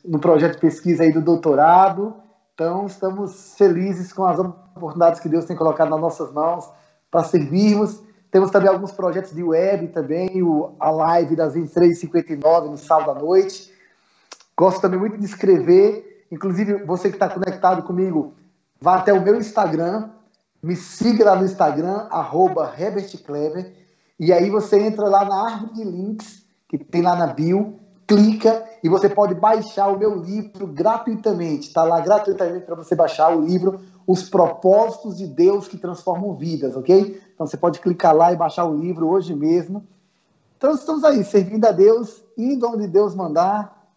no projeto de pesquisa aí do doutorado. Então, estamos felizes com as oportunidades que Deus tem colocado nas nossas mãos para servirmos. Temos também alguns projetos de web também, a live das 23h59 no sábado à noite. Gosto também muito de escrever. Inclusive, você que está conectado comigo, vá até o meu Instagram, me siga lá no Instagram, @HerbertKleber, e aí você entra lá na árvore de links, que tem lá na bio, clica e você pode baixar o meu livro gratuitamente. Está lá gratuitamente para você baixar o livro Os Propósitos de Deus que Transformam Vidas, ok? Então você pode clicar lá e baixar o livro hoje mesmo. Então estamos aí, servindo a Deus, indo onde Deus mandar.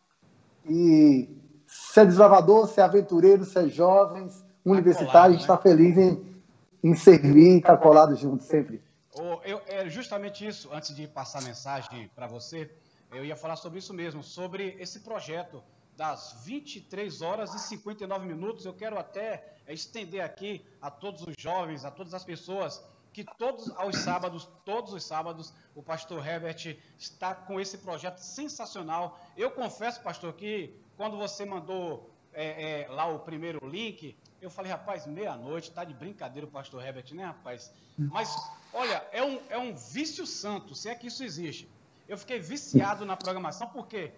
E se é desbravador, se é aventureiro, se é jovem, universitário, a gente está feliz em servir e estar colado junto sempre. É justamente isso, antes de passar a mensagem para você, eu ia falar sobre isso mesmo, sobre esse projeto das 23h59. Eu quero até estender aqui a todos os jovens, a todas as pessoas, que todos os sábados, o pastor Herbert está com esse projeto sensacional. Eu confesso, pastor, que quando você mandou lá o primeiro link, eu falei, rapaz, meia-noite, tá de brincadeira o pastor Herbert, né, rapaz? Mas, olha, é um vício santo, se é que isso existe. Eu fiquei viciado na programação, porque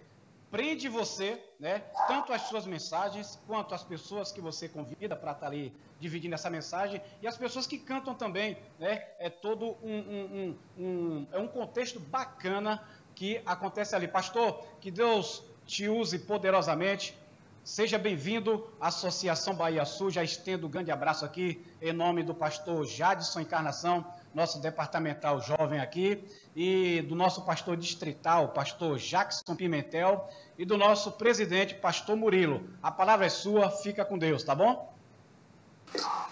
prende você, né, tanto as suas mensagens, quanto as pessoas que você convida para estar ali dividindo essa mensagem, e as pessoas que cantam também, né, é todo um contexto bacana que acontece ali. Pastor, que Deus te use poderosamente. Seja bem-vindo à Associação Bahia Sul. Já estendo um grande abraço aqui em nome do pastor Jadson Encarnação, nosso departamental jovem aqui, e do nosso pastor distrital, pastor Jackson Pimentel, e do nosso presidente, pastor Murilo. A palavra é sua, fica com Deus, tá bom?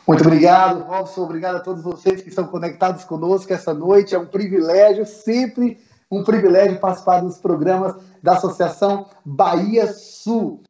Muito obrigado, Robson. Obrigado a todos vocês que estão conectados conosco essa noite. É um privilégio, sempre um privilégio participar dos programas da Associação Bahia Sul.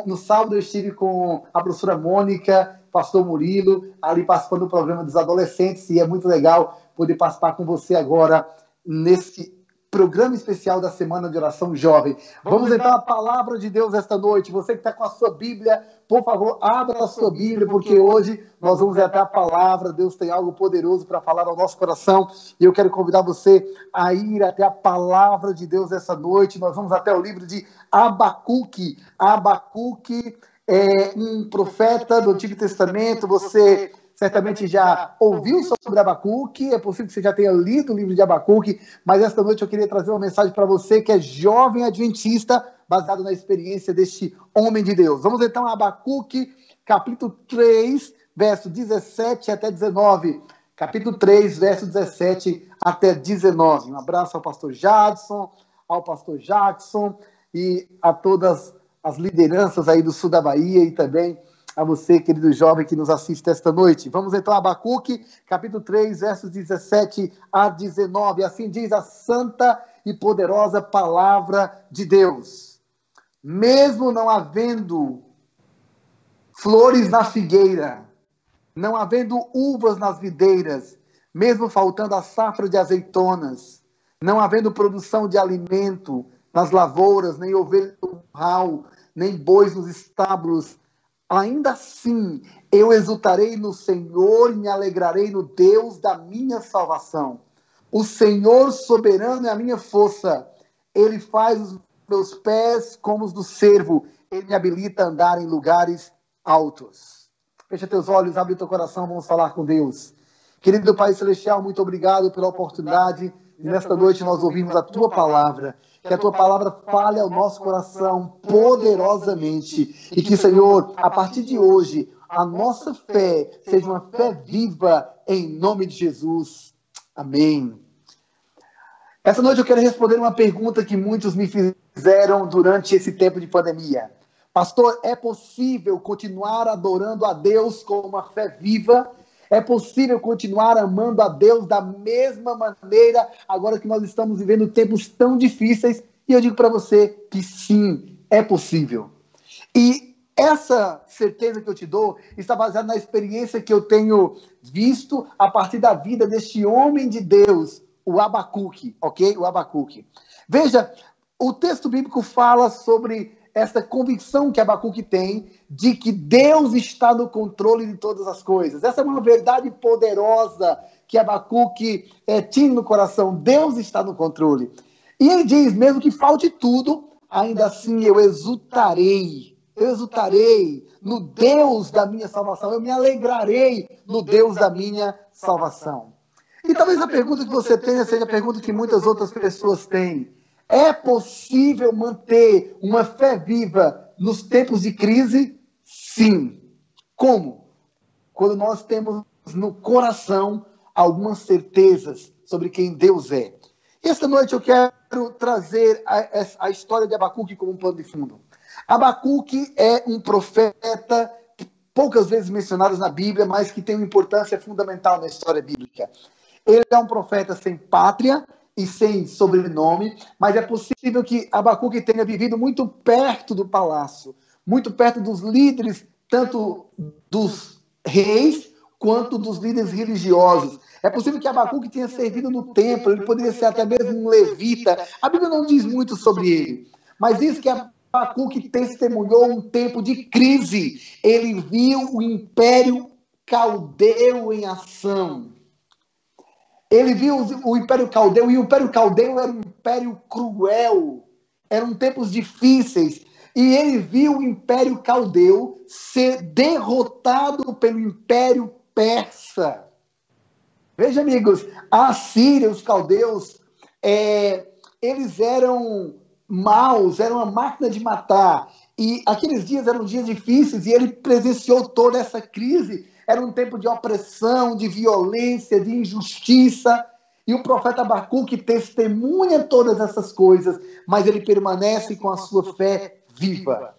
No sábado eu estive com a professora Mônica, pastor Murilo, ali participando do programa dos adolescentes, e é muito legal poder participar com você agora nesse programa especial da Semana de Oração Jovem. Vamos então à palavra de Deus esta noite. Você que está com a sua Bíblia, por favor, abra a sua Bíblia, porque hoje nós vamos até a palavra. Deus tem algo poderoso para falar ao nosso coração, e eu quero convidar você a ir até a palavra de Deus essa noite. Nós vamos até o livro de Abacuque. Abacuque é um profeta do Antigo Testamento. Você certamente já ouviu sobre Abacuque, é possível que você já tenha lido o livro de Abacuque, mas esta noite eu queria trazer uma mensagem para você que é jovem adventista, baseado na experiência deste homem de Deus. Vamos então a Abacuque, capítulo 3, verso 17 até 19. Capítulo 3, verso 17 até 19. Um abraço ao pastor Jadson, ao pastor Jackson e a todas as lideranças aí do sul da Bahia, e também a você, querido jovem que nos assiste esta noite. Vamos então a Abacuque, capítulo 3, versos 17 a 19. Assim diz a santa e poderosa palavra de Deus. Mesmo não havendo flores na figueira, não havendo uvas nas videiras, mesmo faltando a safra de azeitonas, não havendo produção de alimento nas lavouras, nem ovelha no curral, nem bois nos estábulos, ainda assim, eu exultarei no Senhor e me alegrarei no Deus da minha salvação. O Senhor soberano é a minha força. Ele faz os meus pés como os do cervo. Ele me habilita a andar em lugares altos. Fecha teus olhos, abre teu coração, vamos falar com Deus. Querido Pai Celestial, muito obrigado pela oportunidade. E nesta noite nós ouvimos a Tua palavra. Que a Tua palavra fale ao nosso coração poderosamente. E que, Senhor, a partir de hoje, a nossa fé seja uma fé viva em nome de Jesus. Amém. Essa noite eu quero responder uma pergunta que muitos me fizeram durante esse tempo de pandemia. Pastor, é possível continuar adorando a Deus com uma fé viva? É possível continuar amando a Deus da mesma maneira agora que nós estamos vivendo tempos tão difíceis? E eu digo para você que sim, é possível. E essa certeza que eu te dou está baseada na experiência que eu tenho visto a partir da vida deste homem de Deus, o Abacuque, ok? O Abacuque. Veja, o texto bíblico fala sobre essa convicção que Abacuque tem de que Deus está no controle de todas as coisas. Essa é uma verdade poderosa que Abacuque tinha no coração. Deus está no controle. E ele diz, mesmo que falte tudo, ainda assim eu exultarei no Deus da minha salvação, eu me alegrarei no Deus da minha salvação. E talvez a pergunta que você tenha seja a pergunta que muitas outras pessoas têm. É possível manter uma fé viva nos tempos de crise? Sim. Como? Quando nós temos no coração algumas certezas sobre quem Deus é. E esta noite eu quero trazer a história de Abacuque como um pano de fundo. Abacuque é um profeta poucas vezes mencionado na Bíblia, mas que tem uma importância fundamental na história bíblica. Ele é um profeta sem pátria e sem sobrenome, mas é possível que Abacuque tenha vivido muito perto do palácio, muito perto dos líderes, tanto dos reis quanto dos líderes religiosos. É possível que Abacuque tenha servido no templo, ele poderia ser até mesmo um levita. A Bíblia não diz muito sobre ele, mas diz que Abacuque testemunhou um tempo de crise. Ele viu o Império Caldeu em ação. Ele viu o Império Caldeu, e o Império Caldeu era um império cruel, eram tempos difíceis, e ele viu o Império Caldeu ser derrotado pelo Império Persa. Veja, amigos, a Assíria, os caldeus, eles eram maus, eram uma máquina de matar, e aqueles dias eram dias difíceis, e ele presenciou toda essa crise. Era um tempo de opressão, de violência, de injustiça. E o profeta Abacuque testemunha todas essas coisas, mas ele permanece com a sua fé viva.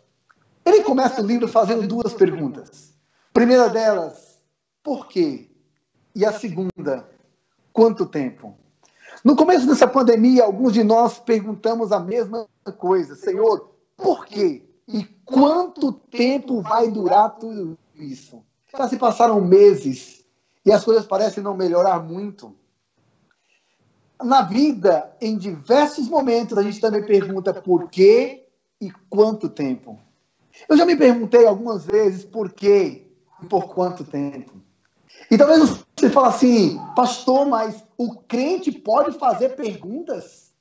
Ele começa o livro fazendo duas perguntas. A primeira delas, por quê? E a segunda, quanto tempo? No começo dessa pandemia, alguns de nós perguntamos a mesma coisa. Senhor, por quê? E quanto tempo vai durar tudo isso? Já se passaram meses e as coisas parecem não melhorar muito. Na vida, em diversos momentos, a gente também pergunta por quê e quanto tempo. Eu já me perguntei algumas vezes por quê e por quanto tempo. E talvez você fale assim, pastor, mas o crente pode fazer perguntas?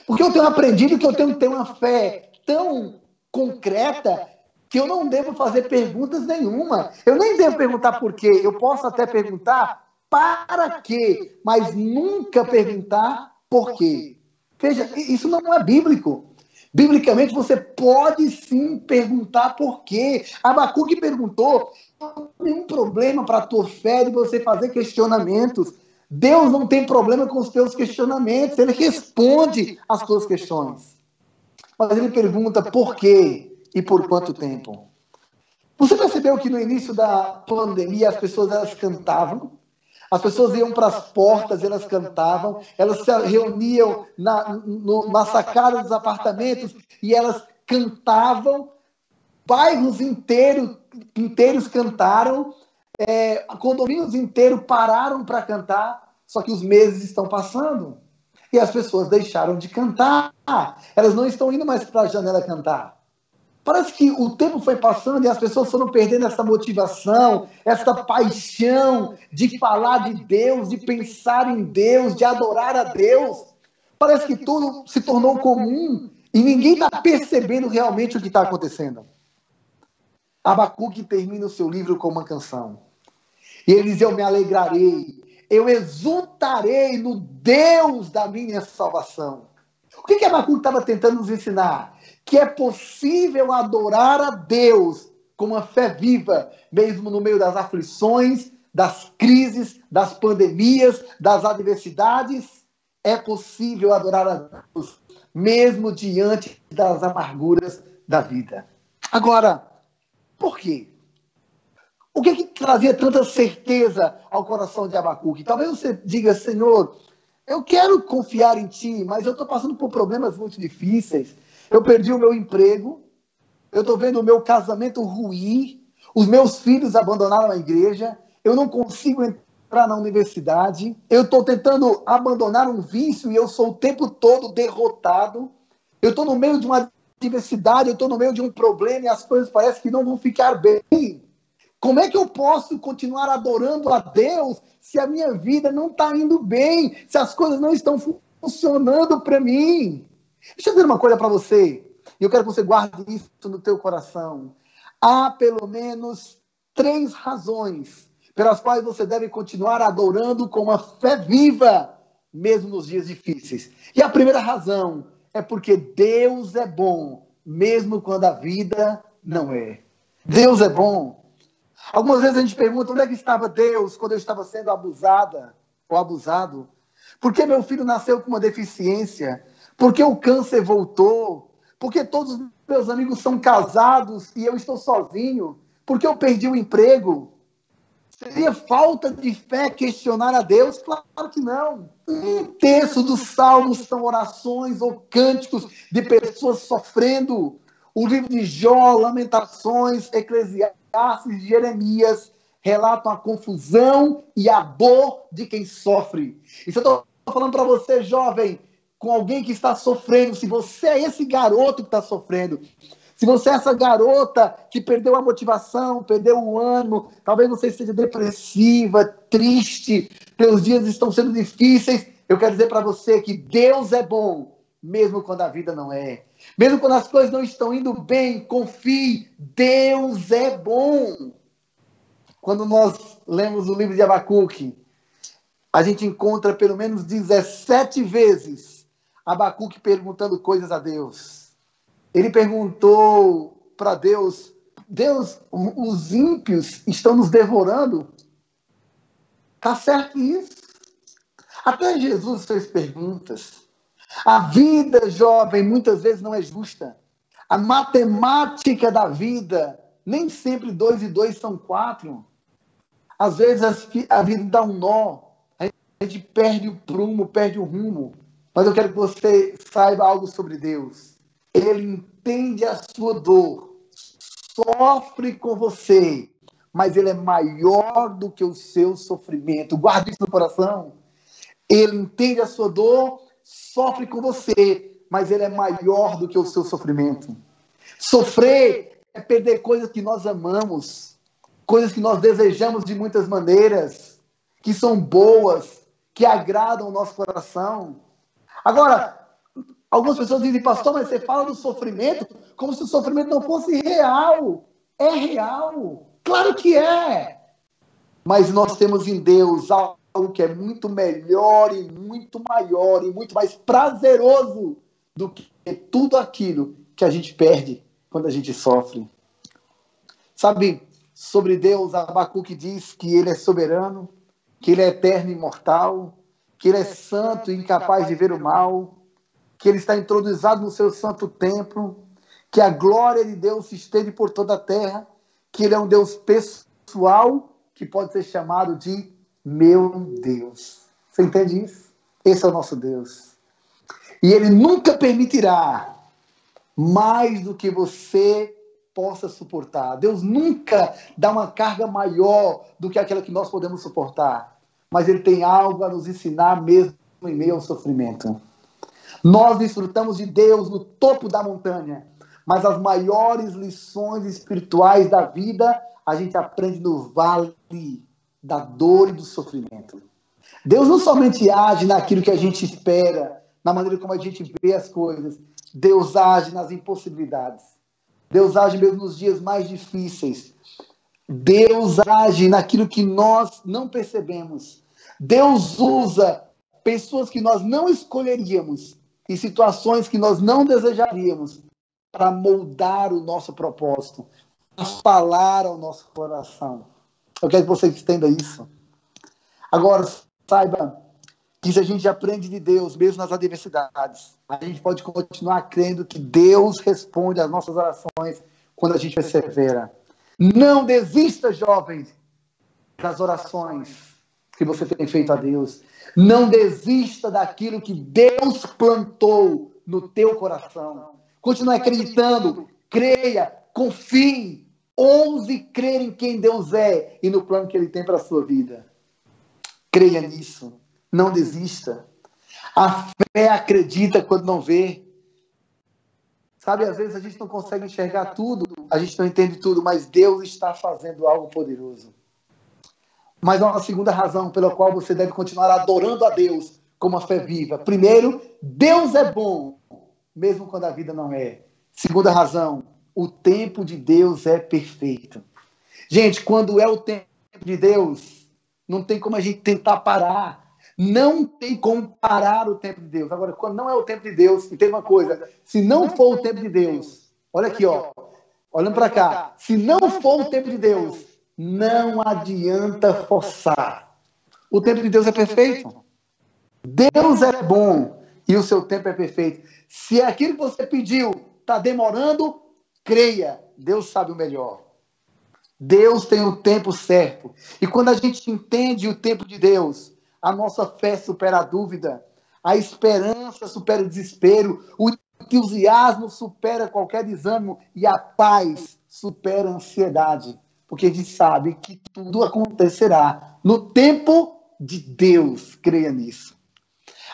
Porque eu tenho aprendido que eu tenho que ter uma fé tão concreta que eu não devo fazer perguntas nenhuma. Eu nem devo perguntar por quê. Eu posso até perguntar para quê, mas nunca perguntar por quê. Veja, isso não é bíblico. Biblicamente, você pode sim perguntar por quê. Abacuque perguntou, não tem nenhum problema para a tua fé de você fazer questionamentos. Deus não tem problema com os teus questionamentos. Ele responde às tuas questões. Mas ele pergunta por quê e por quanto tempo. Você percebeu que no início da pandemia as pessoas elas cantavam? As pessoas iam para as portas, elas cantavam, elas se reuniam na sacada dos apartamentos e elas cantavam, bairros inteiros cantaram, condomínios inteiros pararam para cantar, só que os meses estão passando e as pessoas deixaram de cantar, elas não estão indo mais para a janela cantar. Parece que o tempo foi passando e as pessoas foram perdendo essa motivação, essa paixão de falar de Deus, de pensar em Deus, de adorar a Deus. Parece que tudo se tornou comum e ninguém está percebendo realmente o que está acontecendo. Abacuque termina o seu livro com uma canção. E ele diz, eu me alegrarei, eu exultarei no Deus da minha salvação. O que Abacuque estava tentando nos ensinar? Que é possível adorar a Deus com uma fé viva, mesmo no meio das aflições, das crises, das pandemias, das adversidades. É possível adorar a Deus, mesmo diante das amarguras da vida. Agora, por quê? O que trazia tanta certeza ao coração de Abacuque? Talvez você diga, Senhor, eu quero confiar em Ti, mas eu estou passando por problemas muito difíceis. Eu perdi o meu emprego, eu estou vendo o meu casamento ruir, os meus filhos abandonaram a igreja, eu não consigo entrar na universidade, eu estou tentando abandonar um vício e eu sou o tempo todo derrotado, eu estou no meio de uma adversidade, eu estou no meio de um problema e as coisas parecem que não vão ficar bem. Como é que eu posso continuar adorando a Deus se a minha vida não está indo bem, se as coisas não estão funcionando para mim? Deixa eu dizer uma coisa para você, e eu quero que você guarde isso no teu coração. Há pelo menos 3 razões pelas quais você deve continuar adorando com uma fé viva, mesmo nos dias difíceis. E a primeira razão é porque Deus é bom, mesmo quando a vida não é. Deus é bom. Algumas vezes a gente pergunta, onde é que estava Deus quando eu estava sendo abusada ou abusado? Por que meu filho nasceu com uma deficiência? Por que o câncer voltou? Por que todos os meus amigos são casados e eu estou sozinho? Por que eu perdi o emprego? Seria falta de fé questionar a Deus? Claro que não. 1/3 dos salmos são orações ou cânticos de pessoas sofrendo. O livro de Jó, Lamentações, Eclesiastes, Jeremias relatam a confusão e a dor de quem sofre. E se eu estou falando para você, jovem, com alguém que está sofrendo, se você é esse garoto que está sofrendo, se você é essa garota que perdeu a motivação, perdeu o ânimo, talvez você esteja depressiva, triste, teus dias estão sendo difíceis, eu quero dizer para você que Deus é bom, mesmo quando a vida não é. Mesmo quando as coisas não estão indo bem, confie, Deus é bom. Quando nós lemos o livro de Abacuque, a gente encontra pelo menos 17 vezes Abacuque perguntando coisas a Deus. Ele perguntou para Deus, Deus, os ímpios estão nos devorando? Está certo isso? Até Jesus fez perguntas. A vida, jovem, muitas vezes não é justa. A matemática da vida, nem sempre 2 e 2 são 4. Às vezes a vida dá um nó. A gente perde o prumo, perde o rumo. Mas eu quero que você saiba algo sobre Deus. Ele entende a sua dor, sofre com você, mas ele é maior do que o seu sofrimento. Guarde isso no coração. Ele entende a sua dor, sofre com você, mas ele é maior do que o seu sofrimento. Sofrer é perder coisas que nós amamos, coisas que nós desejamos de muitas maneiras, que são boas, que agradam o nosso coração. Agora, algumas pessoas dizem, pastor, mas você fala do sofrimento como se o sofrimento não fosse real. É real. Claro que é. Mas nós temos em Deus algo que é muito melhor e muito maior e muito mais prazeroso do que tudo aquilo que a gente perde quando a gente sofre. Sabe, sobre Deus, Abacuque diz que ele é soberano, que ele é eterno e imortal, que ele é santo e incapaz de ver o mal, que ele está introduzado no seu santo templo, que a glória de Deus se estende por toda a terra, que ele é um Deus pessoal, que pode ser chamado de meu Deus. Você entende isso? Esse é o nosso Deus. E ele nunca permitirá mais do que você possa suportar. Deus nunca dá uma carga maior do que aquela que nós podemos suportar. Mas ele tem algo a nos ensinar mesmo em meio ao sofrimento. Nós desfrutamos de Deus no topo da montanha, mas as maiores lições espirituais da vida a gente aprende no vale da dor e do sofrimento. Deus não somente age naquilo que a gente espera, na maneira como a gente vê as coisas. Deus age nas impossibilidades. Deus age mesmo nos dias mais difíceis. Deus age naquilo que nós não percebemos. Deus usa pessoas que nós não escolheríamos em situações que nós não desejaríamos para moldar o nosso propósito, para falar ao nosso coração. Eu quero que você entenda isso. Agora, saiba que se a gente aprende de Deus, mesmo nas adversidades, a gente pode continuar crendo que Deus responde às nossas orações quando a gente persevera. Não desista, jovens, das orações que você tem feito a Deus. Não desista daquilo que Deus plantou no teu coração. Continue acreditando, creia, confie, ouse crer em quem Deus é e no plano que Ele tem para a sua vida. Creia nisso. Não desista. A fé acredita quando não vê. Sabe, às vezes a gente não consegue enxergar tudo, a gente não entende tudo, mas Deus está fazendo algo poderoso. Mas há uma segunda razão pela qual você deve continuar adorando a Deus com uma fé viva. Primeiro, Deus é bom, mesmo quando a vida não é. Segunda razão, o tempo de Deus é perfeito. Gente, quando é o tempo de Deus, não tem como a gente tentar parar. Não tem como parar o tempo de Deus. Agora, quando não é o tempo de Deus, e tem uma coisa, se não for o tempo de Deus, olha aqui, ó, olhando para cá, se não for o tempo de Deus, não adianta forçar. O tempo de Deus é perfeito. Deus é bom e o seu tempo é perfeito. Se aquilo que você pediu está demorando, creia, Deus sabe o melhor. Deus tem o tempo certo. E quando a gente entende o tempo de Deus, a nossa fé supera a dúvida, a esperança supera o desespero, o entusiasmo supera qualquer desânimo e a paz supera a ansiedade. Porque a gente sabe que tudo acontecerá no tempo de Deus. Creia nisso.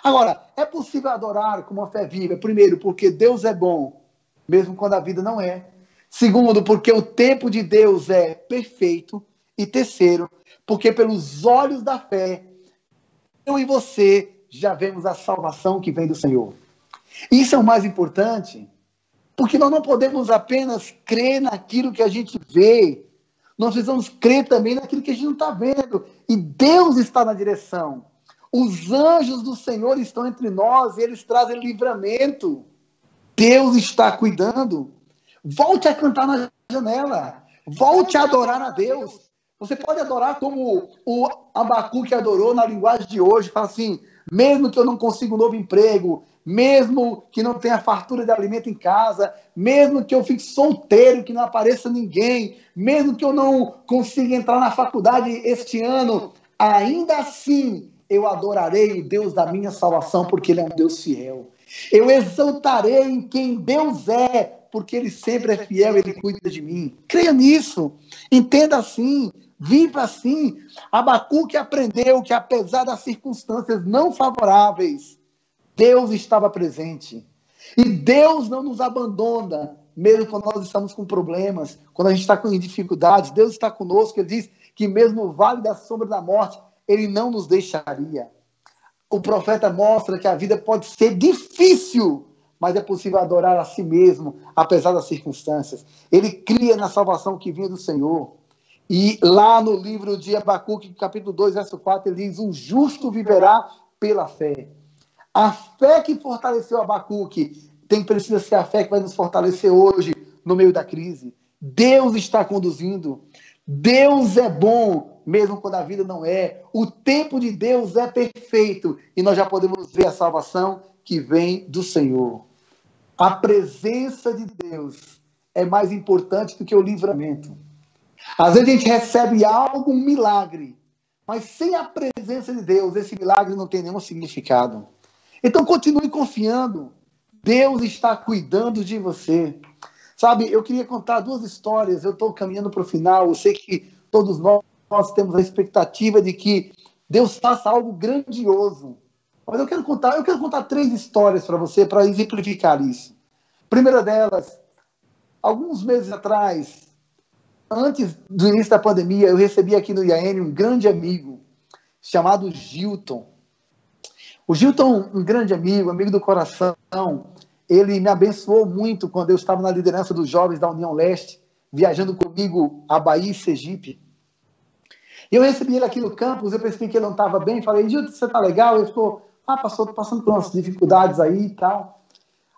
Agora, é possível adorar com uma fé viva? Primeiro, porque Deus é bom, mesmo quando a vida não é. Segundo, porque o tempo de Deus é perfeito. E terceiro, porque pelos olhos da fé, eu e você já vemos a salvação que vem do Senhor. Isso é o mais importante, porque nós não podemos apenas crer naquilo que a gente vê, nós precisamos crer também naquilo que a gente não está vendo. E Deus está na direção. Os anjos do Senhor estão entre nós e eles trazem livramento. Deus está cuidando. Volte a cantar na janela. Volte a adorar a Deus. Você pode adorar como o Abacuque adorou na linguagem de hoje. Fala assim, mesmo que eu não consiga um novo emprego, mesmo que não tenha fartura de alimento em casa, mesmo que eu fique solteiro, que não apareça ninguém, mesmo que eu não consiga entrar na faculdade este ano, ainda assim eu adorarei o Deus da minha salvação, porque Ele é um Deus fiel. Eu exaltarei em quem Deus é, porque Ele sempre é fiel, Ele cuida de mim. Creia nisso, entenda assim, viva assim. Abacuque aprendeu que apesar das circunstâncias não favoráveis, Deus estava presente. E Deus não nos abandona, mesmo quando nós estamos com problemas, quando a gente está com dificuldades. Deus está conosco. Ele diz que mesmo no vale da sombra da morte, Ele não nos deixaria. O profeta mostra que a vida pode ser difícil, mas é possível adorar a si mesmo, apesar das circunstâncias. Ele cria na salvação que vinha do Senhor. E lá no livro de Abacuque, capítulo 2, verso 4, ele diz, o justo viverá pela fé. A fé que fortaleceu Abacuque precisa ser a fé que vai nos fortalecer hoje, no meio da crise. Deus está conduzindo. Deus é bom, mesmo quando a vida não é. O tempo de Deus é perfeito. E nós já podemos ver a salvação que vem do Senhor. A presença de Deus é mais importante do que o livramento. Às vezes a gente recebe algo, um milagre, mas sem a presença de Deus, esse milagre não tem nenhum significado. Então continue confiando. Deus está cuidando de você. Sabe, eu queria contar duas histórias. Eu estou caminhando para o final. Eu sei que todos nós temos a expectativa de que Deus faça algo grandioso. Mas eu quero contar três histórias para você, para exemplificar isso. Primeira delas, alguns meses atrás, antes do início da pandemia, eu recebi aqui no IAN um grande amigo chamado Gilton. O Gilton, um grande amigo do coração, ele me abençoou muito quando eu estava na liderança dos jovens da União Leste, viajando comigo a Bahia e Sergipe. Eu recebi ele aqui no campus, eu percebi que ele não estava bem, falei, Gilton, você está legal? Ele falou, pastor, estou passando por umas dificuldades aí e tal.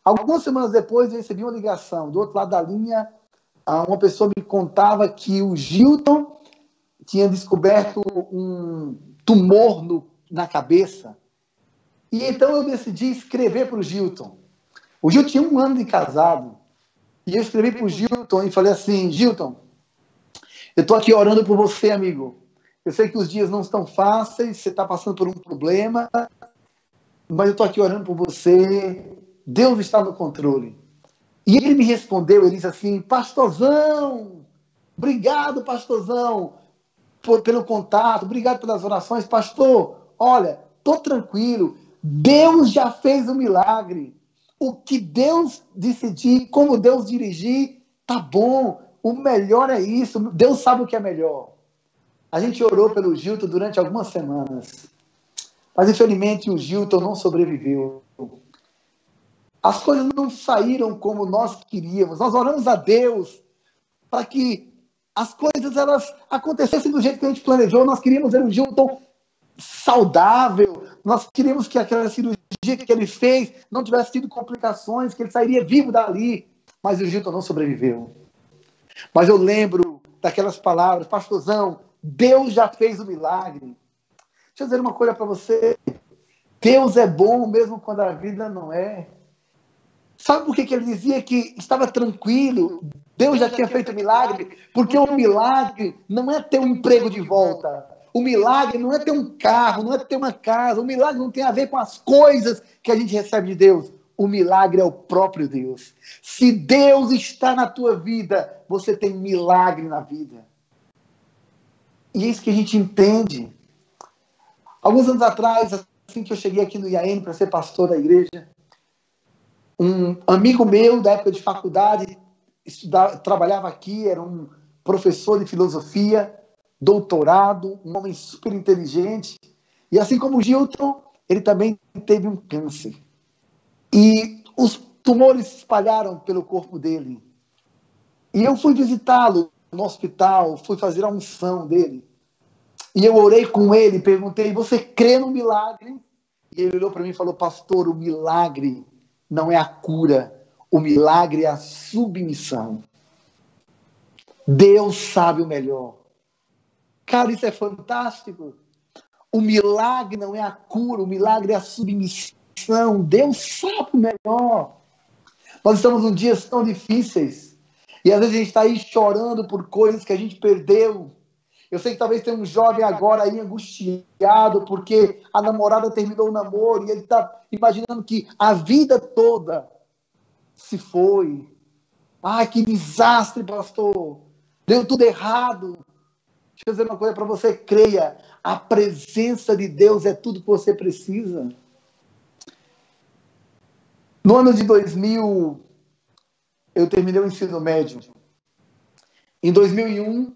Algumas semanas depois, eu recebi uma ligação. Do outro lado da linha, uma pessoa me contava que o Gilton tinha descoberto um tumor na cabeça. E então eu decidi escrever para o Gilton. O Gilton tinha 1 ano de casado. E eu escrevi para o Gilton e falei assim, Gilton, eu estou aqui orando por você, amigo. Eu sei que os dias não estão fáceis, você está passando por um problema, mas eu estou aqui orando por você. Deus está no controle. E ele me respondeu, ele disse assim, pastorzão, obrigado, pastorzão, pelo contato, obrigado pelas orações. Pastor, olha, estou tranquilo, Deus já fez um milagre. o que Deus decidir, como Deus dirigir, tá bom. O melhor é isso. Deus sabe o que é melhor. A gente orou pelo Gilton durante algumas semanas. Mas, infelizmente, o Gilton não sobreviveu. As coisas não saíram como nós queríamos. Nós oramos a Deus para que as coisas elas acontecessem do jeito que a gente planejou. Nós queríamos ver o Gilton saudável. Nós queríamos que aquela cirurgia que ele fez não tivesse tido complicações, que ele sairia vivo dali. Mas o Gilton não sobreviveu. Mas eu lembro daquelas palavras, pastorzão, Deus já fez o milagre. Deixa eu dizer uma coisa para você. Deus é bom mesmo quando a vida não é. Sabe por que ele dizia que estava tranquilo? Deus já tinha feito o milagre? Porque o milagre não é ter um emprego de volta. O milagre não é ter um carro, não é ter uma casa. O milagre não tem a ver com as coisas que a gente recebe de Deus. O milagre é o próprio Deus. Se Deus está na tua vida, você tem milagre na vida. E é isso que a gente entende. Alguns anos atrás, assim que eu cheguei aqui no IAM para ser pastor da igreja, um amigo meu da época de faculdade trabalhava aqui, era um professor de filosofia, doutorado, um homem super inteligente. E assim como o Gilton, ele também teve um câncer. E os tumores se espalharam pelo corpo dele. E eu fui visitá-lo no hospital, fui fazer a unção dele. E eu orei com ele, perguntei, você crê no milagre? E ele olhou para mim e falou, pastor, o milagre não é a cura, o milagre é a submissão. Deus sabe o melhor. Cara, isso é fantástico. O milagre não é a cura, o milagre é a submissão. Deus sabe o melhor. Nós estamos em dias tão difíceis. E às vezes a gente está aí chorando por coisas que a gente perdeu. Eu sei que talvez tenha um jovem agora aí angustiado porque a namorada terminou o namoro e ele está imaginando que a vida toda se foi. Ai, que desastre, pastor. Deu tudo errado. Deixa eu dizer uma coisa para você, creia. A presença de Deus é tudo que você precisa. No ano de 2000, eu terminei o ensino médio. Em 2001,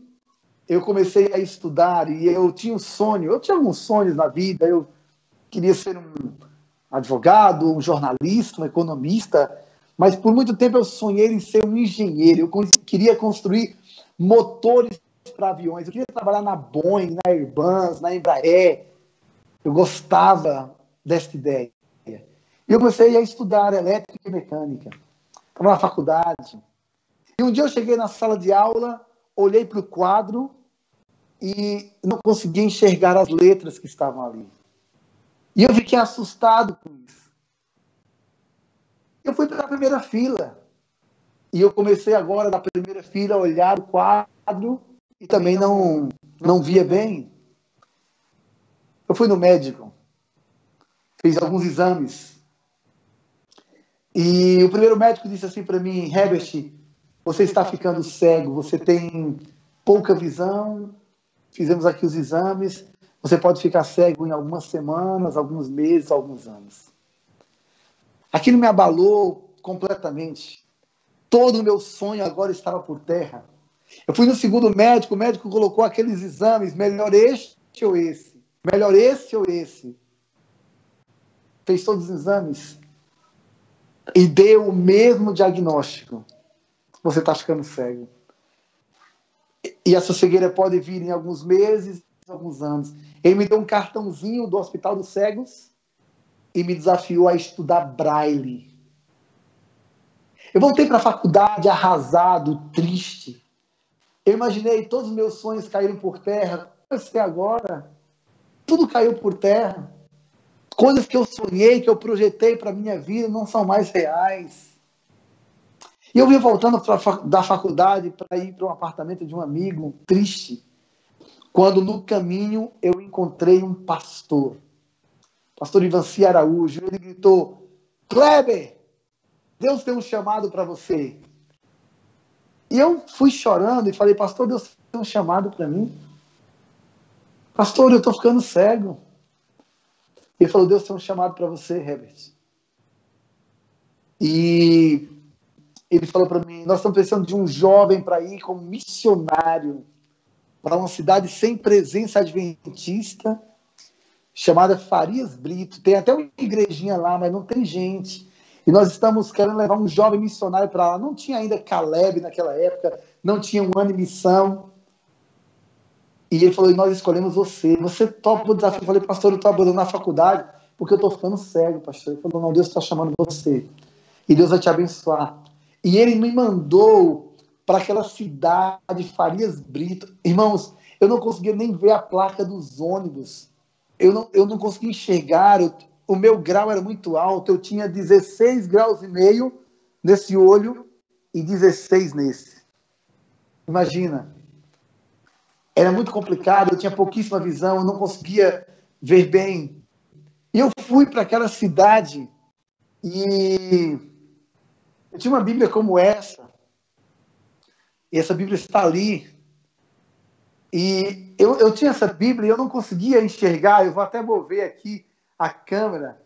eu comecei a estudar e eu tinha um sonho. Eu tinha alguns sonhos na vida. Eu queria ser um advogado, um jornalista, um economista. Mas por muito tempo eu sonhei em ser um engenheiro. Eu queria construir motores para aviões. Eu queria trabalhar na Boeing, na Airbus, na Embraer. Eu gostava desta ideia. E eu comecei a estudar elétrica e mecânica. Estava na faculdade. E um dia eu cheguei na sala de aula, olhei para o quadro e não conseguia enxergar as letras que estavam ali. E eu fiquei assustado com isso. Eu fui para a primeira fila. E eu comecei agora, na primeira fila, a olhar o quadro e também não via bem. Eu fui no médico, fiz alguns exames. E o primeiro médico disse assim para mim, Herbert, você está ficando cego, você tem pouca visão, fizemos aqui os exames, você pode ficar cego em algumas semanas, alguns meses, alguns anos. Aquilo me abalou completamente. Todo o meu sonho agora estava por terra. Eu fui no segundo médico, o médico colocou aqueles exames, melhor este ou esse, melhor esse ou esse. Fez todos os exames e deu o mesmo diagnóstico. Você está ficando cego. E essa cegueira pode vir em alguns meses, em alguns anos. Ele me deu um cartãozinho do Hospital dos Cegos e me desafiou a estudar braille. Eu voltei para a faculdade arrasado, triste. Eu imaginei todos os meus sonhos caíram por terra. Como vai ser agora? Tudo caiu por terra. Coisas que eu sonhei, que eu projetei para a minha vida não são mais reais. E eu vim voltando da faculdade para ir para um apartamento de um amigo, triste, quando no caminho eu encontrei um pastor, pastor Ivanci Araújo. Ele gritou, Kleber, Deus tem um chamado para você. E eu fui chorando e falei, pastor, Deus tem um chamado para mim. Pastor, eu estou ficando cego. Ele falou, Deus tem um chamado para você, Herbert. E ele falou para mim, nós estamos precisando de um jovem para ir como missionário para uma cidade sem presença adventista, chamada Farias Brito. Tem até uma igrejinha lá, mas não tem gente. E nós estamos querendo levar um jovem missionário para lá. Não tinha ainda Caleb naquela época, não tinha um ano de missão. E ele falou, nós escolhemos você. Você topa o desafio. Eu falei, pastor, eu estou abandonando a faculdade porque eu estou ficando cego, pastor. Ele falou, não, Deus está chamando você. E Deus vai te abençoar. E ele me mandou para aquela cidade, Farias Brito. Irmãos, eu não conseguia nem ver a placa dos ônibus. Eu não conseguia enxergar. O meu grau era muito alto. Eu tinha 16 graus e meio nesse olho e 16 nesse. Imagina. Era muito complicado. Eu tinha pouquíssima visão. Eu não conseguia ver bem. E eu fui para aquela cidade e eu tinha uma Bíblia como essa. E essa Bíblia está ali. E eu tinha essa Bíblia e eu não conseguia enxergar. Eu vou até mover aqui a câmera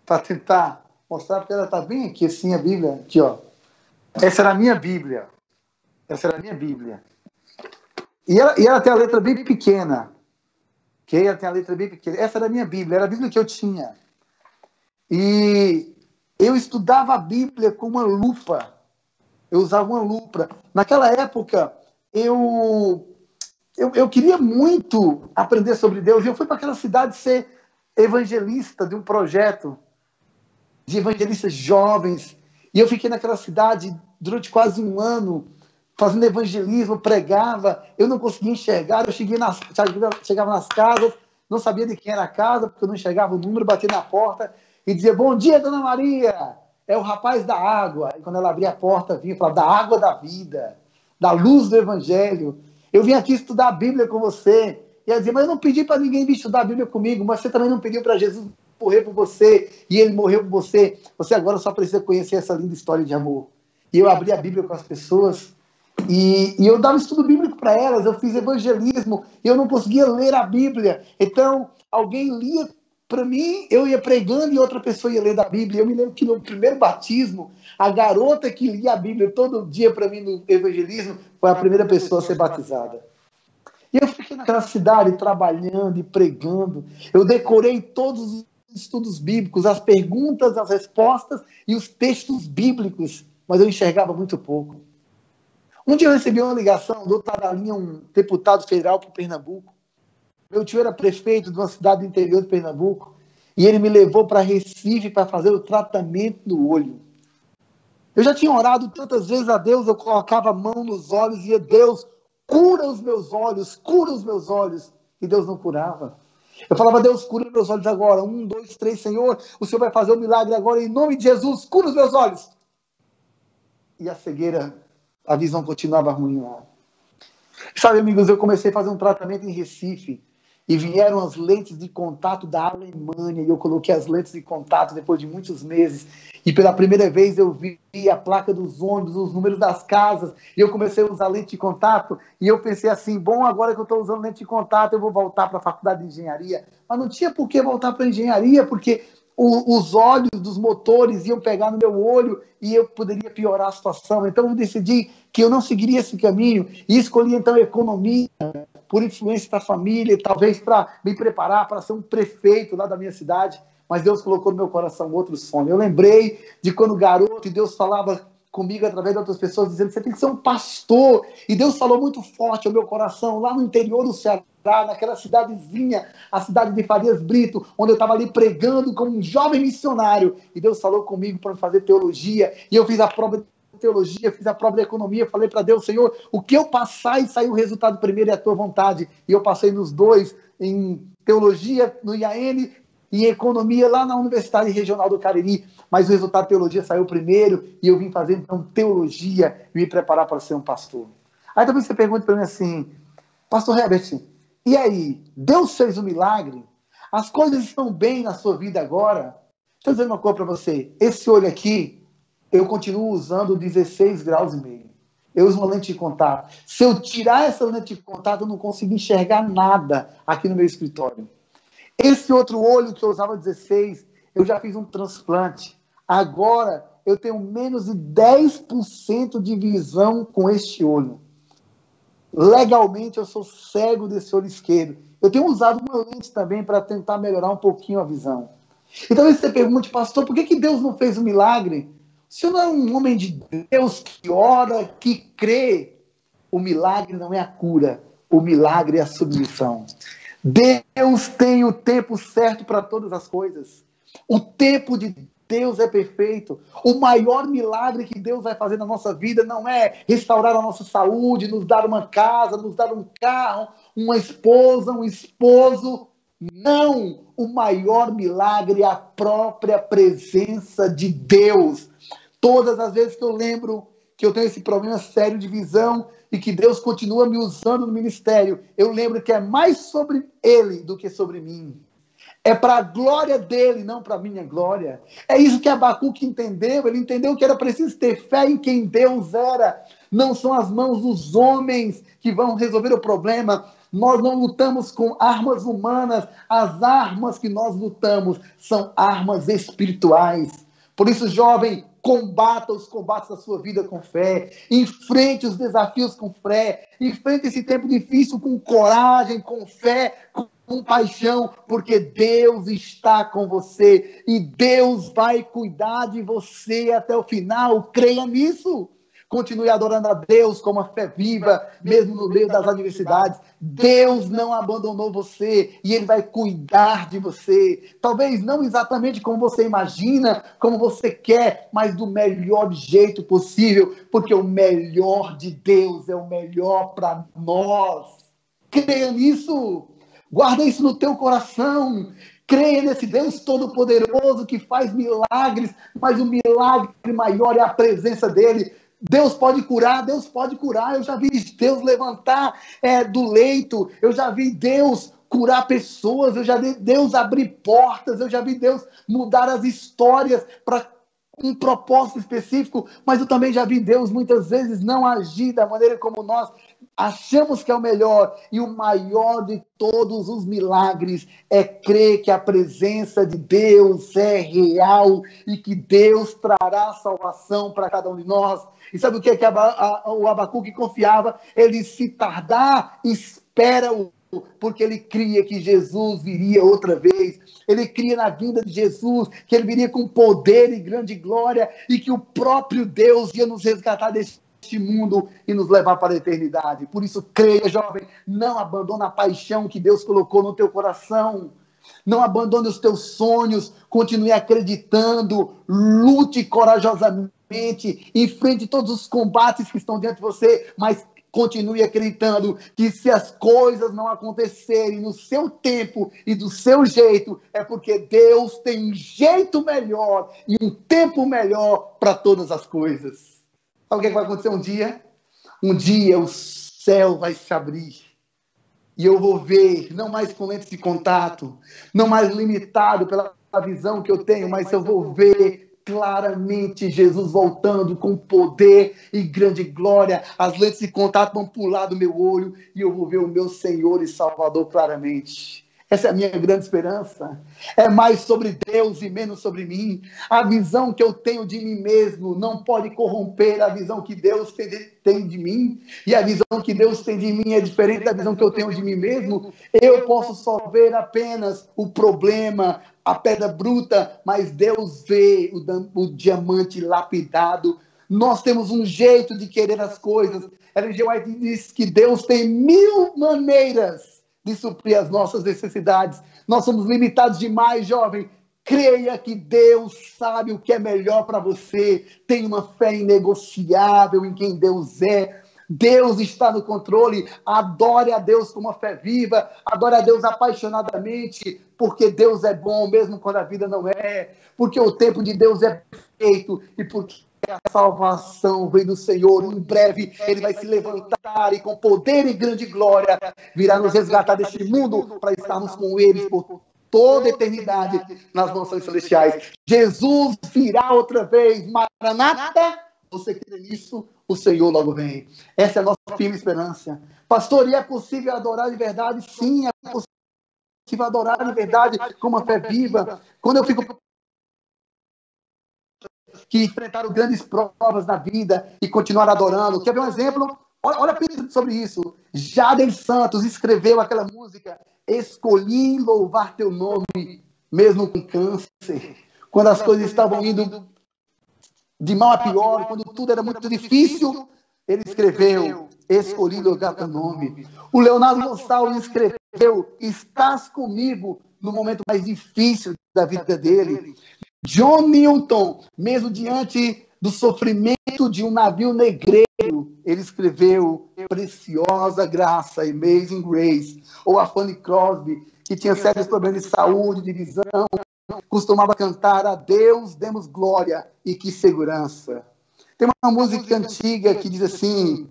para tentar mostrar, porque ela está bem aqui, assim, a Bíblia. Aqui, ó. Essa era a minha Bíblia. Essa era a minha Bíblia. E ela tem a letra bem pequena. Ok? Ela tem a letra bem pequena. Essa era a minha Bíblia. Era a Bíblia que eu tinha. E eu estudava a Bíblia com uma lupa. Eu usava uma lupa. Naquela época, eu queria muito aprender sobre Deus. E eu fui para aquela cidade ser evangelista de um projeto de evangelistas jovens. E eu fiquei naquela cidade durante quase um ano, fazendo evangelismo, pregava. Eu não conseguia enxergar. Eu chegava nas casas, não sabia de quem era a casa, porque eu não enxergava o número, batia na porta e dizia, bom dia, dona Maria. É o rapaz da água. E quando ela abria a porta, vinha falar da água da vida, da luz do evangelho. Eu vim aqui estudar a Bíblia com você. E ela dizia, mas eu não pedi para ninguém vir estudar a Bíblia comigo, mas você também não pediu para Jesus morrer por você, e ele morreu por você. Você agora só precisa conhecer essa linda história de amor. E eu abri a Bíblia com as pessoas, e eu dava estudo bíblico para elas, eu fiz evangelismo, e eu não conseguia ler a Bíblia. Então, alguém lia para mim, eu ia pregando e outra pessoa ia ler da Bíblia. Eu me lembro que no primeiro batismo, a garota que lia a Bíblia todo dia para mim no evangelismo foi a primeira pessoa a ser batizada. E eu fiquei naquela cidade trabalhando e pregando. Eu decorei todos os estudos bíblicos, as perguntas, as respostas e os textos bíblicos, mas eu enxergava muito pouco. Um dia eu recebi uma ligação do outro lado da linha, um deputado federal para Pernambuco. Meu tio era prefeito de uma cidade do interior de Pernambuco e ele me levou para Recife para fazer o tratamento do olho. Eu já tinha orado tantas vezes a Deus, eu colocava a mão nos olhos e ia, Deus, cura os meus olhos, cura os meus olhos. E Deus não curava. Eu falava, Deus, cura os meus olhos agora. 1, 2, 3, Senhor, o Senhor vai fazer um milagre agora, em nome de Jesus, cura os meus olhos. E a cegueira, a visão continuava ruim lá. Sabe, amigos, eu comecei a fazer um tratamento em Recife. E vieram as lentes de contato da Alemanha, e eu coloquei as lentes de contato depois de muitos meses, e pela primeira vez eu vi a placa dos ônibus, os números das casas, e eu comecei a usar lente de contato, e eu pensei assim, bom, agora que eu estou usando lente de contato, eu vou voltar para a faculdade de engenharia. Mas não tinha por que voltar para a engenharia, porque os olhos dos motores iam pegar no meu olho e eu poderia piorar a situação. Então eu decidi que eu não seguiria esse caminho e escolhi então a economia, por influência da família, talvez para me preparar para ser um prefeito lá da minha cidade, mas Deus colocou no meu coração outro sonho. Eu lembrei de quando garoto e Deus falava comigo através de outras pessoas, dizendo que você tem que ser um pastor, e Deus falou muito forte ao meu coração, lá no interior do Ceará, naquela cidadezinha, a cidade de Farias Brito, onde eu estava ali pregando como um jovem missionário, e Deus falou comigo para fazer teologia, e eu fiz a prova de teologia, fiz a prova de economia, falei para Deus, Senhor, o que eu passar e sair o resultado primeiro é a tua vontade, e eu passei nos dois, em teologia no IAN e em economia lá na Universidade Regional do Cariri, mas o resultado de teologia saiu primeiro, e eu vim fazer então teologia e me preparar para ser um pastor. Aí também você pergunta para mim assim, pastor Herbert, e aí, Deus fez um milagre? As coisas estão bem na sua vida agora? Deixa eu dizer uma coisa para você, esse olho aqui, eu continuo usando 16 graus e meio. Eu uso uma lente de contato. Se eu tirar essa lente de contato, eu não consigo enxergar nada aqui no meu escritório. Esse outro olho que eu usava 16, eu já fiz um transplante. Agora eu tenho menos de 10% de visão com este olho. Legalmente, eu sou cego desse olho esquerdo. Eu tenho usado uma lente também para tentar melhorar um pouquinho a visão. E talvez você pergunte, pastor, por que Deus não fez um milagre? O senhor não é um homem de Deus que ora, que crê. O milagre não é a cura, o milagre é a submissão. Deus tem o tempo certo para todas as coisas. O tempo de Deus é perfeito. O maior milagre que Deus vai fazer na nossa vida não é restaurar a nossa saúde, nos dar uma casa, nos dar um carro, uma esposa, um esposo. Não! O maior milagre é a própria presença de Deus. Todas as vezes que eu lembro que eu tenho esse problema sério de visão e que Deus continua me usando no ministério, eu lembro que é mais sobre Ele do que sobre mim. É para a glória dele, não para a minha glória. É isso que Abacuque entendeu. Ele entendeu que era preciso ter fé em quem Deus era. Não são as mãos dos homens que vão resolver o problema. Nós não lutamos com armas humanas. As armas que nós lutamos são armas espirituais. Por isso, jovem, combata os combates da sua vida com fé. Enfrente os desafios com fé. Enfrente esse tempo difícil com coragem, com fé, com paixão, porque Deus está com você e Deus vai cuidar de você até o final. Creia nisso. Continue adorando a Deus com uma fé viva, mesmo no meio das adversidades. Deus não abandonou você e Ele vai cuidar de você. Talvez não exatamente como você imagina, como você quer, mas do melhor jeito possível, porque o melhor de Deus é o melhor para nós. Creia nisso. Guarda isso no teu coração. Creia nesse Deus Todo-Poderoso que faz milagres, mas o milagre maior é a presença dele. Deus pode curar, Deus pode curar. Eu já vi Deus levantar do leito, eu já vi Deus curar pessoas, eu já vi Deus abrir portas, eu já vi Deus mudar as histórias para um propósito específico, mas eu também já vi Deus muitas vezes não agir da maneira como nós achamos que é o melhor. E o maior de todos os milagres é crer que a presença de Deus é real e que Deus trará salvação para cada um de nós. E sabe o que o Abacuque confiava? Ele, se tardar, espera-o, porque ele cria que Jesus viria outra vez. Ele cria na vinda de Jesus, que ele viria com poder e grande glória, e que o próprio Deus ia nos resgatar deste mundo e nos levar para a eternidade. Por isso, creia, jovem, não abandone a paixão que Deus colocou no teu coração. Não abandone os teus sonhos, continue acreditando, lute corajosamente, enfrente todos os combates que estão diante de você, mas continue acreditando que se as coisas não acontecerem no seu tempo e do seu jeito, é porque Deus tem um jeito melhor e um tempo melhor para todas as coisas. Sabe o que vai acontecer um dia? Um dia o céu vai se abrir e eu vou ver, não mais com lentes de contato, não mais limitado pela visão que eu tenho, mas eu vou ver claramente Jesus voltando com poder e grande glória. As lentes de contato vão pular do meu olho e eu vou ver o meu Senhor e Salvador claramente. Essa é a minha grande esperança. É mais sobre Deus e menos sobre mim. A visão que eu tenho de mim mesmo não pode corromper a visão que Deus tem de mim. E a visão que Deus tem de mim é diferente da visão que eu tenho de mim mesmo. Eu posso só ver apenas o problema, a pedra bruta, mas Deus vê o diamante lapidado. Nós temos um jeito de querer as coisas. Ellen G. White diz que Deus tem 1000 maneiras de suprir as nossas necessidades. Nós somos limitados demais, jovem. Creia que Deus sabe o que é melhor para você. Tenha uma fé inegociável em quem Deus é. Deus está no controle. Adore a Deus com uma fé viva. Adore a Deus apaixonadamente, porque Deus é bom mesmo quando a vida não é. Porque o tempo de Deus é perfeito e porque a salvação vem do Senhor. Em breve Ele vai se levantar e com poder e grande glória virá nos resgatar deste mundo para estarmos com Ele por toda a eternidade nas mansões celestiais. Jesus virá outra vez. Maranata, você crê nisso? O Senhor logo vem. Essa é a nossa firme esperança. Pastor, e é possível adorar de verdade? Sim, é possível adorar de verdade com uma fé viva. Quando eu fico que enfrentaram grandes provas na vida e continuaram adorando. Quer ver um exemplo? Olha sobre isso. Jader Santos escreveu aquela música Escolhi louvar teu nome, mesmo com câncer. Quando as coisas estavam indo de mal a pior, quando tudo era muito difícil, ele escreveu Escolhi louvar teu nome. O Leonardo Gonçalves escreveu Estás comigo no momento mais difícil da vida dele. John Milton, mesmo diante do sofrimento de um navio negreiro, ele escreveu Preciosa Graça, Amazing Grace. Ou a Fanny Crosby, que tinha sérios problemas de saúde, de visão, costumava cantar a Deus demos glória e que segurança. Tem uma música antiga que diz assim: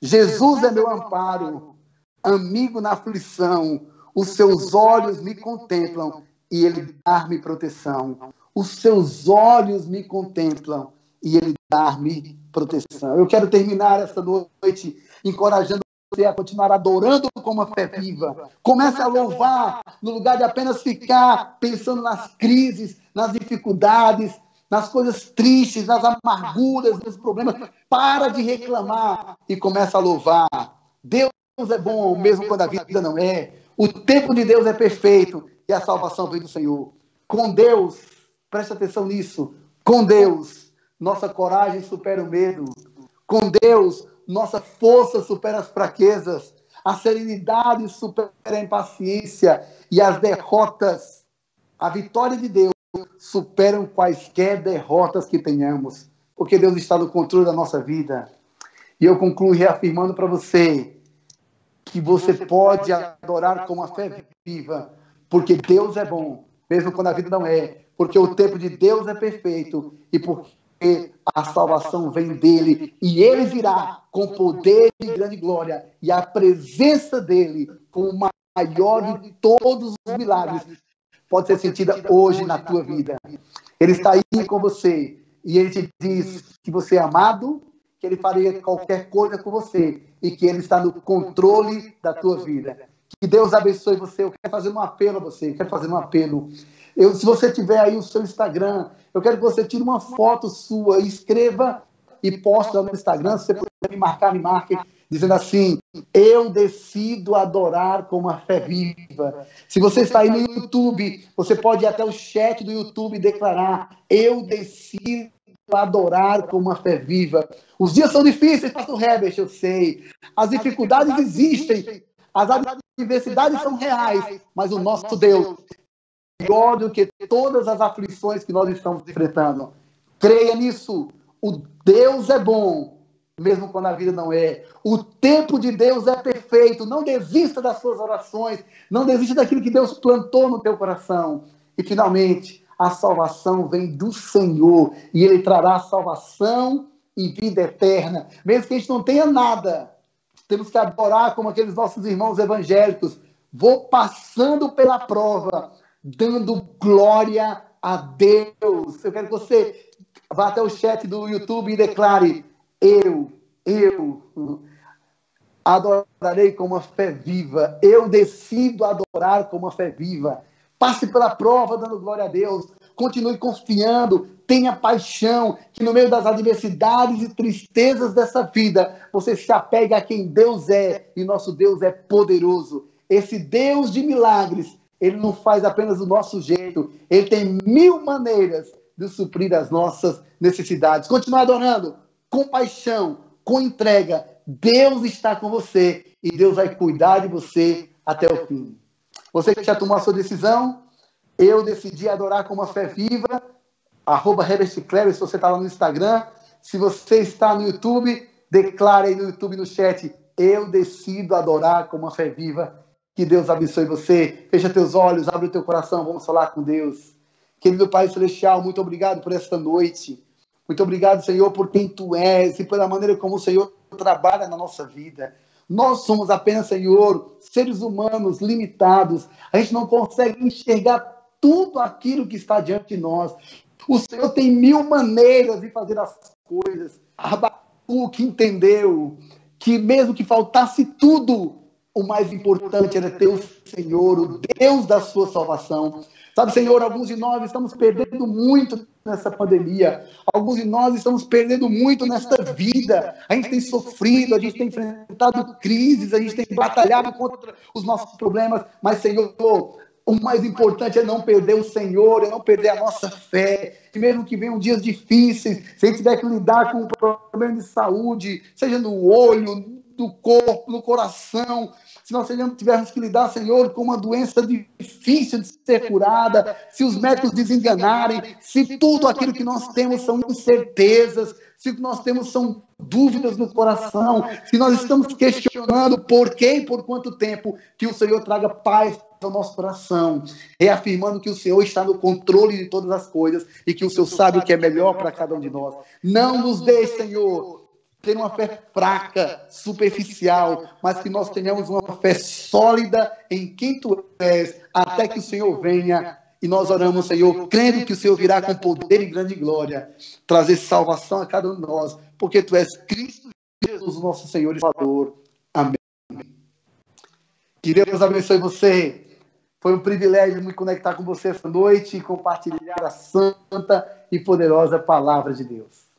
Jesus é meu amparo, amigo na aflição, os seus olhos me contemplam e ele dá-me proteção. Os seus olhos me contemplam e ele dá-me proteção. Eu quero terminar esta noite encorajando você a continuar adorando com uma fé viva. Comece a louvar no lugar de apenas ficar pensando nas crises, nas dificuldades, nas coisas tristes, nas amarguras, nos problemas. Para de reclamar e começa a louvar. Deus é bom, mesmo quando a vida não é. O tempo de Deus é perfeito e a salvação vem do Senhor. Com Deus, preste atenção nisso, com Deus, nossa coragem supera o medo. Com Deus, nossa força supera as fraquezas. A serenidade supera a impaciência. E as derrotas, a vitória de Deus, superam quaisquer derrotas que tenhamos. Porque Deus está no controle da nossa vida. E eu concluo reafirmando para você que você pode adorar com uma fé viva, porque Deus é bom, mesmo quando a vida não é, porque o tempo de Deus é perfeito e porque a salvação vem dele e ele virá com poder e grande glória e a presença dele, com o maior de todos os milagres, pode ser sentida hoje na tua vida. Ele está aí com você e ele te diz que você é amado, que ele faria qualquer coisa com você e que ele está no controle da tua vida. Que Deus abençoe você. Eu quero fazer um apelo a você. Se você tiver aí o seu Instagram, eu quero que você tire uma foto sua, escreva e poste lá no Instagram. Se você puder me marque, dizendo assim: eu decido adorar com uma fé viva. Se você está aí no YouTube, você pode ir até o chat do YouTube e declarar: eu decido adorar com uma fé viva. Os dias são difíceis, pastor Herbert, eu sei. As dificuldades existem, as adversidades são reais, mas o nosso Deus é maior do que todas as aflições que nós estamos enfrentando. Creia nisso. O Deus é bom, mesmo quando a vida não é. O tempo de Deus é perfeito. Não desista das suas orações. Não desista daquilo que Deus plantou no teu coração. E, finalmente, a salvação vem do Senhor. E Ele trará salvação e vida eterna. Mesmo que a gente não tenha nada, temos que adorar como aqueles nossos irmãos evangélicos. Vou passando pela prova, dando glória a Deus. Eu quero que você vá até o chat do YouTube e declare: eu adorarei com uma fé viva. Eu decido adorar com uma fé viva. Passe pela prova dando glória a Deus. Continue confiando. Tenha paixão. Que no meio das adversidades e tristezas dessa vida, você se apegue a quem Deus é. E nosso Deus é poderoso. Esse Deus de milagres, Ele não faz apenas do nosso jeito. Ele tem 1000 maneiras de suprir as nossas necessidades. Continue adorando com paixão, com entrega. Deus está com você e Deus vai cuidar de você até o fim. Você que já tomou a sua decisão, eu decidi adorar com uma fé viva, @HerbertClever, se você está lá no Instagram. Se você está no YouTube, declare aí no YouTube, no chat: eu decido adorar com uma fé viva. Que Deus abençoe você. Fecha teus olhos, abre o teu coração, vamos falar com Deus. Querido Pai Celestial, muito obrigado por esta noite. Muito obrigado, Senhor, por quem Tu és e pela maneira como o Senhor trabalha na nossa vida. Nós somos apenas, Senhor, seres humanos limitados. A gente não consegue enxergar tudo aquilo que está diante de nós. O Senhor tem 1000 maneiras de fazer as coisas. Abacuque entendeu que mesmo que faltasse tudo, o mais importante era ter o Senhor, o Deus da sua salvação. Sabe, Senhor, alguns de nós estamos perdendo muito nessa pandemia. Alguns de nós estamos perdendo muito nesta vida. A gente tem sofrido, a gente tem enfrentado crises, a gente tem batalhado contra os nossos problemas. Mas, Senhor, o mais importante é não perder o Senhor, é não perder a nossa fé. E mesmo que venham dias difíceis, se a gente tiver que lidar com um problema de saúde, seja no olho, no corpo, no coração, se nós tivermos que lidar, Senhor, com uma doença difícil de ser curada, se os médicos desenganarem, se tudo aquilo que nós temos são incertezas, se o que nós temos são dúvidas no coração, se nós estamos questionando por quê e por quanto tempo, que o Senhor traga paz ao nosso coração, reafirmando que o Senhor está no controle de todas as coisas e que o Senhor sabe o que é melhor para cada um de nós. Não nos deixe, Senhor, ter uma fé fraca, superficial, mas que nós tenhamos uma fé sólida em quem Tu és, até que o Senhor venha. E nós oramos, Senhor, crendo que o Senhor virá com poder e grande glória, trazer salvação a cada um de nós, porque Tu és Cristo Jesus, nosso Senhor e Salvador. Amém. Que Deus abençoe você. Foi um privilégio me conectar com você esta noite e compartilhar a santa e poderosa palavra de Deus.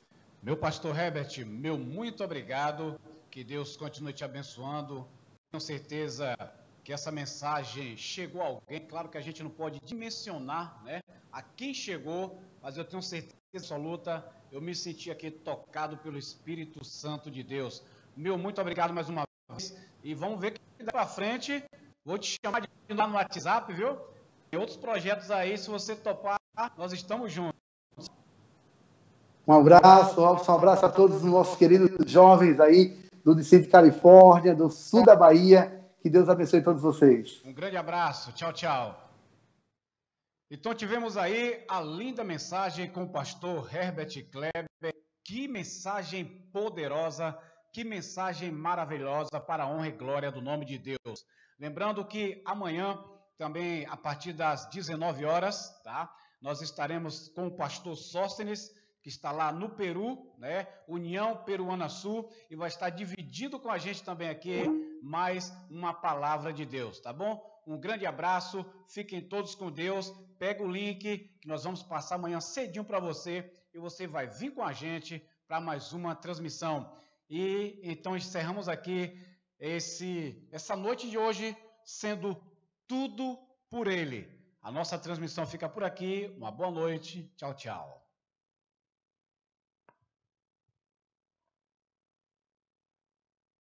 Meu pastor Herbert, meu muito obrigado, que Deus continue te abençoando. Tenho certeza que essa mensagem chegou a alguém. Claro que a gente não pode dimensionar, né, a quem chegou, mas eu tenho certeza absoluta, eu me senti aqui tocado pelo Espírito Santo de Deus. Meu muito obrigado mais uma vez e vamos ver o que dá para frente. Vou te chamar de lá no WhatsApp, viu? Tem outros projetos aí, se você topar, nós estamos juntos. Um abraço, Robson, um abraço a todos os nossos queridos jovens aí do Distrito de Califórnia, do sul da Bahia. Que Deus abençoe todos vocês. Um grande abraço. Tchau, tchau. Então tivemos aí a linda mensagem com o pastor Herbert Kleber. Que mensagem poderosa, que mensagem maravilhosa para a honra e glória do nome de Deus. Lembrando que amanhã, também a partir das 19 horas, tá? Nós estaremos com o pastor Sóstenes, que está lá no Peru, né? União Peruana Sul, e vai estar dividido com a gente também aqui mais uma palavra de Deus, tá bom? Um grande abraço, fiquem todos com Deus, pega o link que nós vamos passar amanhã cedinho para você e você vai vir com a gente para mais uma transmissão. E então encerramos aqui essa noite de hoje sendo tudo por Ele. A nossa transmissão fica por aqui, uma boa noite, tchau, tchau.